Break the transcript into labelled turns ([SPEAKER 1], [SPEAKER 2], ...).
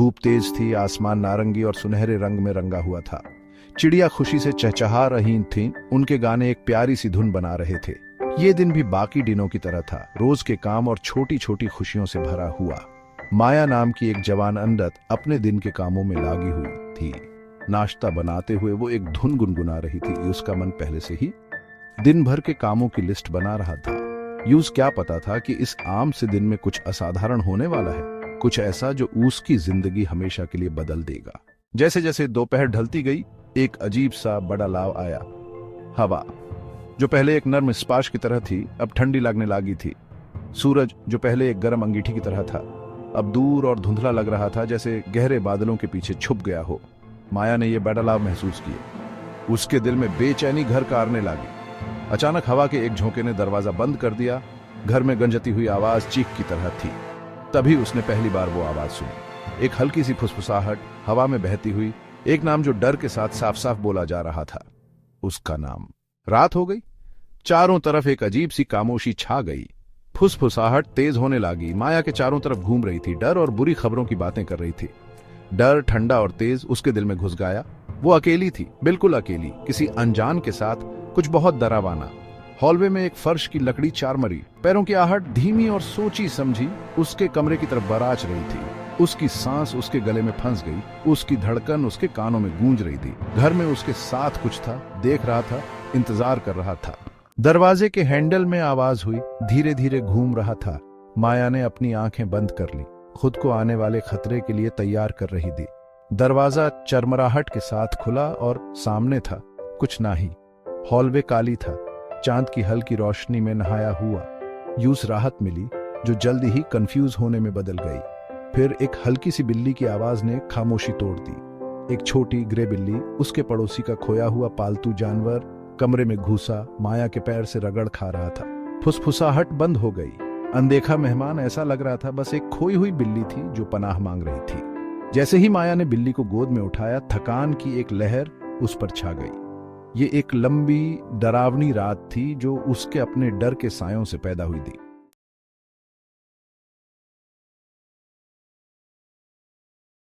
[SPEAKER 1] धूप तेज थी, आसमान नारंगी और सुनहरे रंग में रंगा हुआ था। चिड़िया खुशी से चहचहा रही थीं, उनके गाने एक प्यारी सी धुन बना रहे थे। ये दिन भी बाकी दिनों की तरह था, रोज के काम और छोटी छोटी खुशियों से भरा हुआ। माया नाम की एक जवान औरत अपने दिन के कामों में लगी हुई थी। नाश्ता बनाते हुए वो एक धुन गुनगुना रही थी। उसका मन पहले से ही दिन भर के कामों की लिस्ट बना रहा था। यूस क्या पता था कि इस आम से दिन में कुछ असाधारण होने वाला है, कुछ ऐसा जो उसकी जिंदगी हमेशा के लिए बदल देगा। जैसे जैसे दोपहर ढलती गई, एक अजीब सा बदलाव आया। हवा जो पहले एक नर्म स्पाश की तरह थी, अब ठंडी लगने लगी थी। सूरज जो पहले एक गर्म अंगीठी की तरह था, अब दूर और धुंधला लग रहा था, जैसे गहरे बादलों के पीछे छुप गया हो। माया ने यह बदलाव महसूस किए। उसके दिल में बेचैनी घर कारने लगी। अचानक हवा के एक झोंके ने दरवाजा बंद कर दिया। घर में गंजती हुई आवाज चीख की तरह थी। तभी उसने पहली बार वो आवाज सुनी, एक हल्की सी फुसफुसाहट हवा में बहती हुई, एक नाम जो डर के साथ साफ साफ बोला जा रहा था। उसका नाम। रात हो गई। चारों तरफ एक अजीब सी खामोशी छा गई। फुसफुसाहट तेज होने लगी। माया के चारों तरफ घूम रही थी, डर और बुरी खबरों की बातें कर रही थी। डर ठंडा और तेज उसके दिल में घुस गया। वो अकेली थी, बिल्कुल अकेली, किसी अनजान के साथ, कुछ बहुत डरावना। हॉलवे में एक फर्श की लकड़ी चारमरी, पैरों की आहट धीमी और सोची समझी उसके कमरे की तरफ बराच रही थी। उसकी सांस उसके गले में फंस गई, उसकी धड़कन उसके कानों में गूंज रही थी। घर में उसके साथ कुछ था, देख रहा था, इंतजार कर रहा था। दरवाजे के हैंडल में आवाज हुई, धीरे धीरे घूम रहा था। माया ने अपनी आंखें बंद कर ली, खुद को आने वाले खतरे के लिए तैयार कर रही थी। दरवाजा चरमराहट के साथ खुला और सामने था कुछ ना ही। हॉलवे काली था, चांद की हल्की रोशनी में नहाया हुआ। यूस राहत मिली, जो जल्दी ही कंफ्यूज होने में बदल गई। फिर एक हल्की सी बिल्ली की आवाज ने खामोशी तोड़ दी। एक छोटी ग्रे बिल्ली, उसके पड़ोसी का खोया हुआ पालतू जानवर, कमरे में घुसा माया के पैर से रगड़ खा रहा था। फुसफुसाहट बंद हो गई। अनदेखा मेहमान ऐसा लग रहा था बस एक खोई हुई बिल्ली थी जो पनाह मांग रही थी। जैसे ही माया ने बिल्ली को गोद में उठाया, थकान की एक लहर उस पर छा गई। ये एक लंबी डरावनी रात थी जो उसके अपने डर के सायों से पैदा हुई थी।